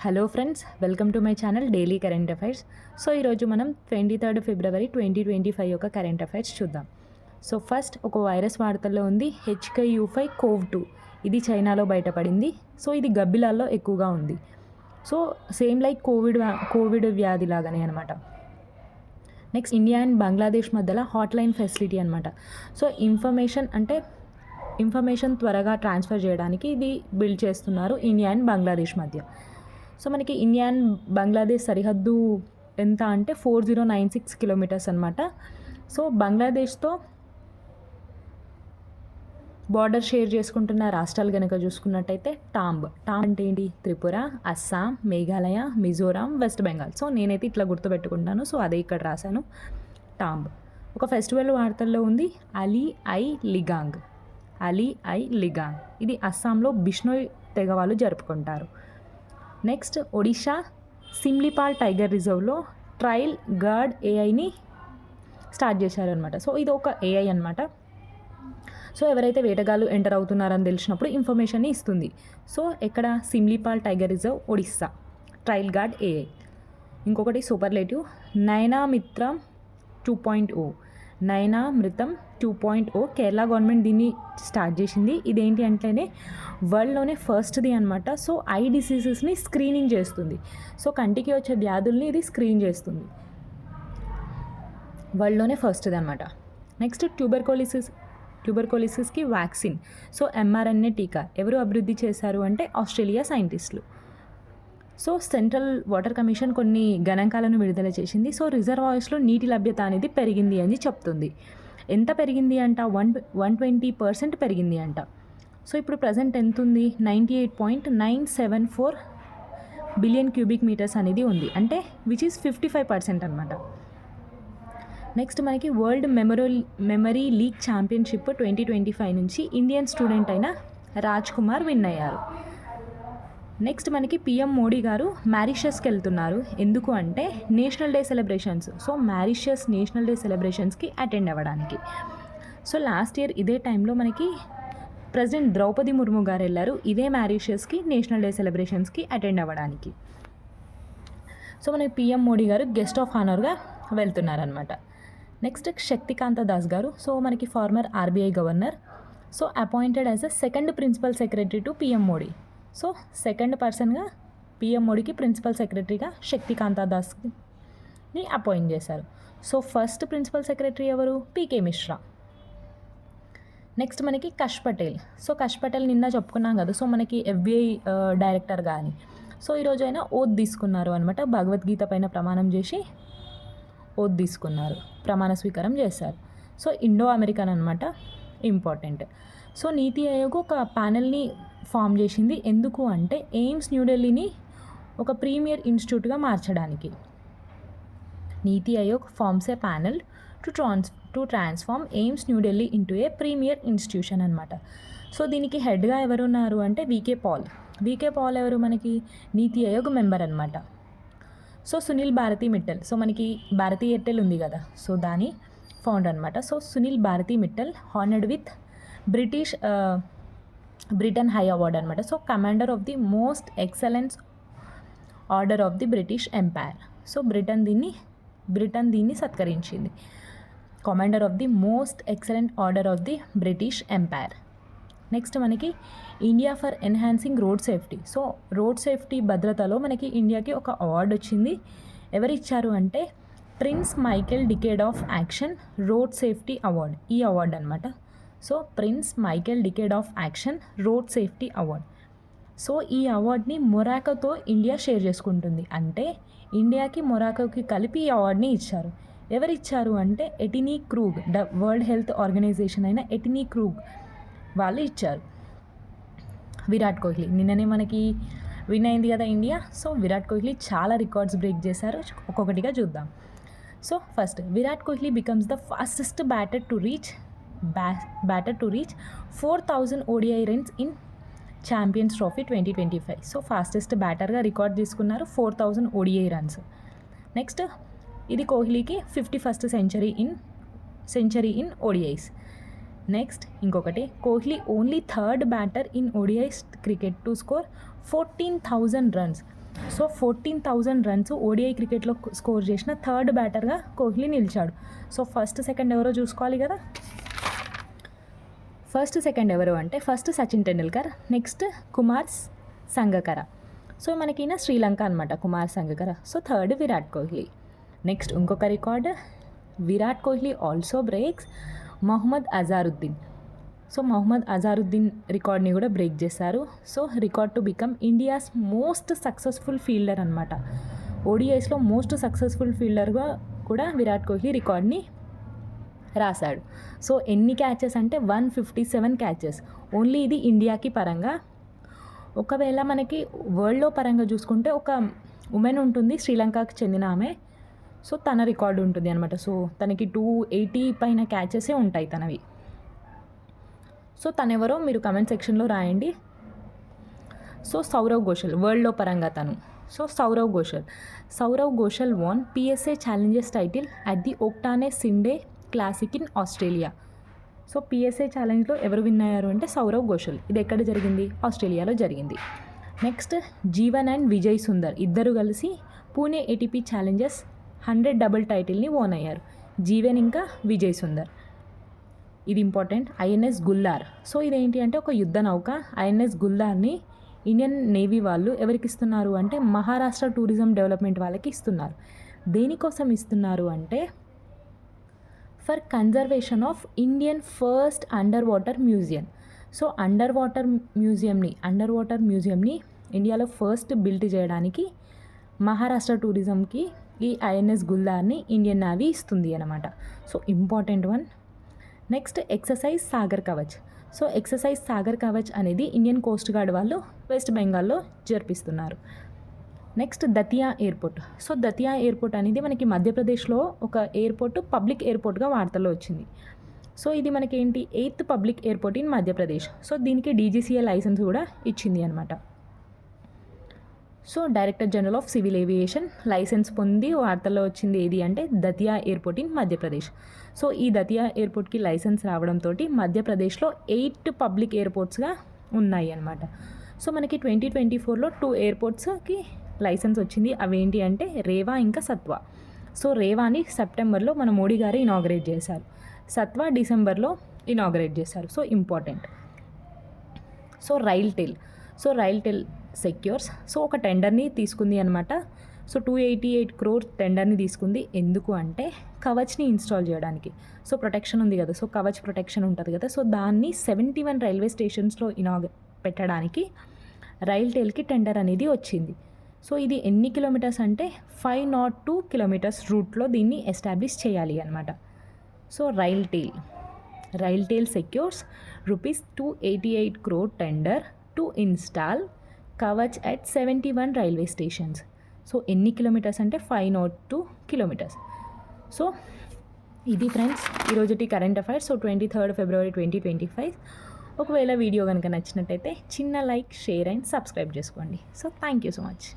Hello friends, welcome to my channel daily current affairs. So ఈరోజు మనం 23 ఫిబ్రవరి 2025 యొక్క current affairs చూద్దాం. సో ఫస్ట్ ఒక వైరస్ వార్తల్లో ఉంది HKU5-CoV-2. ఇది చైనాలో బయటపడింది. సో ఇది గబ్బిలాల్లో ఎక్కువగా ఉంది. సో సేమ్ లైక్ కోవిడ్ వ్యాధి లాగానే అనమాట. నెక్స్ట్ ఇండియా అండ్ బంగ్లాదేశ్ మధ్యలో హాట్లైన్ ఫెసిలిటీ అనమాట. సో ఇన్ఫర్మేషన్ త్వరగా ట్రాన్స్ఫర్ చేయడానికి ఇది బిల్డ్ చేస్తున్నారు ఇండియా అండ్ బంగ్లాదేశ్ మధ్య. సో మనకి ఇండియా అండ్ బంగ్లాదేశ్ సరిహద్దు ఎంత అంటే 4096 కిలోమీటర్స్ అనమాట. సో బంగ్లాదేశ్తో బార్డర్ షేర్ చేసుకుంటున్న రాష్ట్రాలు కనుక చూసుకున్నట్టయితే టాంబ్ అంటే ఏంటి? త్రిపుర, అస్సాం, మేఘాలయ, మిజోరాం, వెస్ట్ బెంగాల్. సో నేనైతే ఇట్లా గుర్తుపెట్టుకుంటాను. సో అదే ఇక్కడ రాశాను, టాంబ్. ఒక ఫెస్టివల్ వార్తల్లో ఉంది అలీ ఐ లిగాంగ్. ఇది అస్సాంలో బిష్నోయ్ తెగ వాళ్ళు జరుపుకుంటారు. నెక్స్ట్ ఒడిషా సిమ్లిపాల్ టైగర్ రిజర్వ్లో ట్రయల్ గార్డ్ ఏఐని స్టార్ట్ చేశారనమాట. సో ఇది ఒక ఏఐ అనమాట. సో ఎవరైతే వేటగాళ్ళు ఎంటర్ అవుతున్నారని తెలిసినప్పుడు ఇన్ఫర్మేషన్ని ఇస్తుంది. సో ఎక్కడ? Similipal tiger reserve, Odisha. Trail guard AI. ఇంకొకటి సూపర్లేటివ్ నయనామిత్రం 2.0. నయనామృతం 2.0 కేరళ గవర్నమెంట్ దీన్ని స్టార్ట్ చేసింది. ఇదేంటి అంటేనే వరల్డ్లోనే ఫస్ట్ది అనమాట. సో ఐ డిసీజెస్ని స్క్రీనింగ్ చేస్తుంది. సో కంటికి వచ్చే వ్యాధుల్ని ఇది స్క్రీన్ చేస్తుంది. వరల్డ్లోనే ఫస్ట్ది అనమాట. నెక్స్ట్ ట్యూబర్కోలిసిస్కి వ్యాక్సిన్. సో mRNA టీకా ఎవరు అభివృద్ధి చేశారు అంటే ఆస్ట్రేలియా సైంటిస్టులు. సో సెంట్రల్ వాటర్ కమిషన్ కొన్ని గణాంకాలను విడుదల చేసింది. సో రిజర్వాయర్స్లో నీటి లభ్యత అనేది పెరిగింది అని చెప్తుంది. ఎంత పెరిగింది అంట? 120% పెరిగింది అంట. సో ఇప్పుడు ప్రజెంట్ ఎంత ఉంది? 98.974 బిలియన్ క్యూబిక్ మీటర్స్ అనేది ఉంది, అంటే విచ్ ఈస్ 55% అనమాట. నెక్స్ట్ మనకి వరల్డ్ మెమరీ లీగ్ ఛాంపియన్షిప్ 2025 నుంచి ఇండియన్ స్టూడెంట్ అయిన రాజ్ కుమార్ విన్ అయ్యారు. నెక్స్ట్ మనకి పిఎం మోడీ గారు మారిషస్కి వెళ్తున్నారు. ఎందుకు అంటే national day celebrations. So Mauritius national day సెలబ్రేషన్స్కి అటెండ్ అవ్వడానికి. సో లాస్ట్ ఇయర్ ఇదే టైంలో మనకి ప్రెసిడెంట్ ద్రౌపది ముర్ము గారు వెళ్ళారు ఇదే మారిషస్కి నేషనల్ డే సెలబ్రేషన్స్కి అటెండ్ అవ్వడానికి. సో మనకి PM Modi garu guest of హానర్గా వెళ్తున్నారనమాట. నెక్స్ట్ శక్తికాంత దాస్ గారు. సో మనకి former RBI governor. So appointed as a second principal secretary to PM Modi. So second పర్సన్గా పిఎం మోడీకి ప్రిన్సిపల్ సెక్రటరీగా శక్తికాంత దాస్ని అపాయింట్ చేశారు. సో ఫస్ట్ ప్రిన్సిపల్ సెక్రటరీ ఎవరు? పీకే మిశ్రా. నెక్స్ట్ మనకి కష్ పటేల్. సో కష్ పటేల్ నిన్న చెప్పుకున్నాం కదా. సో మనకి FBI డైరెక్టర్ కానీ. సో ఈరోజు అయినా ఓత్ తీసుకున్నారు అనమాట. భగవద్గీత పైన ప్రమాణం చేసి ఓత్ తీసుకున్నారు, ప్రమాణ స్వీకారం చేశారు. సో ఇండో అమెరికన్ అనమాట, ఇంపార్టెంట్. సో నీతి ఆయోగ్ ఒక ప్యానెల్ని ఫామ్ చేసింది. ఎందుకు అంటే ఎయిమ్స్ న్యూఢిల్లీని ఒక ప్రీమియర్ ఇన్స్టిట్యూట్గా మార్చడానికి. NITI Aayog forms a panel to transform AIIMS New Delhi into a premier institution అనమాట. సో దీనికి హెడ్గా ఎవరున్నారు అంటే వీకే పాల్ ఎవరు? మనకి నీతి ఆయోగ్ మెంబర్ అనమాట. సో సునీల్ భారతి మిట్టల్. సో మనకి భారతీ ఎయిర్టెల్ ఉంది కదా, సో దాని ఫౌండర్ అనమాట. So Sunil Bharti Mittal honoured with Britain high award అనమాట. So commander of the most excellence order of the British empire. So Britain దీన్ని సత్కరించింది. Commander of the most excellent order of the British empire. Next మనకి India for enhancing road safety. So road safety భద్రతలో మనకి ఇండియాకి ఒక award వచ్చింది. ఎవరు ఇచ్చారు అంటే prince Michael decade of action road safety award. ఈ అవార్డు అనమాట. So prince Michael decade of action road safety award. So ఈ అవార్డ్ని మొరాకోతో ఇండియా షేర్ చేసుకుంటుంది. అంటే ఇండియాకి మొరాకోకి కలిపి ఈ అవార్డ్ని ఇచ్చారు. ఎవరు ఇచ్చారు అంటే ఎటినీ క్రూగ్, వరల్డ్ హెల్త్ ఆర్గనైజేషన్ అయిన ఎటినీ క్రూగ్ వాళ్ళు ఇచ్చారు. విరాట్ కోహ్లీ నిన్ననే మనకి విన్ అయింది కదా ఇండియా. సో విరాట్ కోహ్లీ చాలా రికార్డ్స్ బ్రేక్ చేశారు. ఒక్కొక్కటిగా చూద్దాం. So first Virat Kohli becomes the fastest batter to reach 4,000 ODI runs in champions trophy 2025. So fastest బ్యాటర్గా రికార్డ్ తీసుకున్నారు 4,000 ODI రన్స్. నెక్స్ట్ ఇది కోహ్లీకి 51st century in ODIs. Next ఇంకొకటి Kohli only third batter in ODI cricket to score 14,000 runs so 14,000 runs ODI క్రికెట్లో score చేసిన third బ్యాటర్గా Kohli నిలిచాడు. So first second ఎవరో చూసుకోవాలి కదా. ఫస్ట్ సెకండ్ ఎవరు అంటే first Sachin Tendulkar, next Kumar Sangakkara. So మనకి ఈయన శ్రీలంక అనమాట Kumar Sangakkara. So third Virat Kohli. Next ఇంకొక record, Virat Kohli also breaks Mohammad Azharuddin. So Mohammad Azharuddin రికార్డ్ని కూడా బ్రేక్ చేశారు. So record to become India's most successful fielder అనమాట. ఓడిఐస్లో మోస్ట్ సక్సెస్ఫుల్ ఫీల్డర్గా కూడా విరాట్ కోహ్లీ రికార్డ్ని రాశాడు. సో ఎన్ని క్యాచెస్ అంటే 157 క్యాచెస్. ఓన్లీ ఇది ఇండియాకి పరంగా. ఒకవేళ మనకి వరల్డ్లో పరంగా చూసుకుంటే ఒక ఉమెన్ ఉంటుంది శ్రీలంకకి చెందిన ఆమె. సో తన రికార్డు ఉంటుంది అనమాట. సో తనకి 280 పైన క్యాచెసే ఉంటాయి తనవి. సో తనెవరో మీరు కమెంట్ సెక్షన్లో రాయండి. సో సౌరవ్ ఘోషల్ వరల్డ్లో పరంగా తను. So Saurav Ghosal won PSA challengers title at the octane సిండే classic in Australia. So PSA ఛాలెంజ్లో ఎవరు విన్ అయ్యారు అంటే సౌరవ్ ఘోషల్. ఇది ఎక్కడ జరిగింది? ఆస్ట్రేలియాలో జరిగింది. నెక్స్ట్ జీవన్ అండ్ విజయ్ సుందర్ ఇద్దరు కలిసి పూణే ఏటీపీ ఛాలెంజర్స్ 100 డబుల్ టైటిల్ని ఓన్ అయ్యారు. జీవన్ ఇంకా విజయ్ సుందర్. ఇది ఇంపార్టెంట్. ఐఎన్ఎస్ గుల్లార్. సో ఇదేంటి అంటే ఒక యుద్ధ నౌక. ఐఎన్ఎస్ గుల్లార్ని ఇండియన్ నేవీ వాళ్ళు ఎవరికి ఇస్తున్నారు అంటే మహారాష్ట్ర టూరిజం డెవలప్మెంట్ వాళ్ళకి ఇస్తున్నారు. దేనికోసం ఇస్తున్నారు అంటే for conservation of Indian first under water museum. So under water మ్యూజియంని ఇండియాలో ఫస్ట్ బిల్డ్ చేయడానికి మహారాష్ట్ర టూరిజంకి ఈ ఐఎన్ఎస్ గుల్లార్ని ఇండియన్ నేవీ ఇస్తుంది అనమాట. So important one. Next exercise Sagar Kavach. So exercise Sagar Kavach అనేది ఇండియన్ కోస్ట్ గార్డ్ వాళ్ళు వెస్ట్ బెంగాల్లో జరిపిస్తున్నారు. Next Datia airport. So Datia airport అనేది మనకి మధ్యప్రదేశ్లో ఒక ఎయిర్పోర్ట్, పబ్లిక్ ఎయిర్పోర్ట్గా వార్తల్లో వచ్చింది. సో ఇది మనకి ఏంటి 8th public airport in Madhya Pradesh. So దీనికి డీజీసీఏ లైసెన్స్ కూడా ఇచ్చింది అనమాట. So director general of civil aviation license పొంది వార్తల్లో వచ్చింది ఏది అంటే Datia airport in Madhya Pradesh. So ఈ దతియా ఎయిర్పోర్ట్కి లైసెన్స్ రావడంతో మధ్యప్రదేశ్లో 8 పబ్లిక్ ఎయిర్పోర్ట్స్గా ఉన్నాయి అన్నమాట. సో మనకి 2024లో 2 ఎయిర్పోర్ట్స్కి లైసెన్స్ వచ్చింది. అవేంటి అంటే రేవా ఇంకా సత్వా. సో రేవాని సెప్టెంబర్లో మన మోడీ గారు ఇనాగరేట్ చేశారు. సత్వా డిసెంబర్లో ఇనాగరేట్ చేశారు. So important. So rail tel secures. So ఒక టెండర్ని తీసుకుంది అనమాట. సో 288 crore టెండర్ని తీసుకుంది. ఎందుకు అంటే కవచ్ని ఇన్స్టాల్ చేయడానికి. సో ప్రొటెక్షన్ ఉంది కదా, సో కవచ్ ప్రొటెక్షన్ ఉంటుంది కదా, సో దాన్ని 71 రైల్వే స్టేషన్స్లో పెట్టడానికి రైల్ టెల్కి టెండర్ అనేది వచ్చింది. సో ఇది ఎన్ని కిలోమీటర్స్ అంటే 502 kilometers రూట్లో దీన్ని ఎస్టాబ్లిష్ చేయాలి అనమాట. So rail tel secures ₹288 crore tender to install Kavach at 71 railway stations. So ఎన్ని కిలోమీటర్స్ అంటే 502 kilometers. సో ఇది ఫ్రెండ్స్ ఈరోజుటి current affairs. So 23rd February 2025. ఒకవేళ వీడియో కనుక నచ్చినట్టయితే చిన్న లైక్, షేర్ అండ్ సబ్స్క్రైబ్ చేసుకోండి. So thank you so much.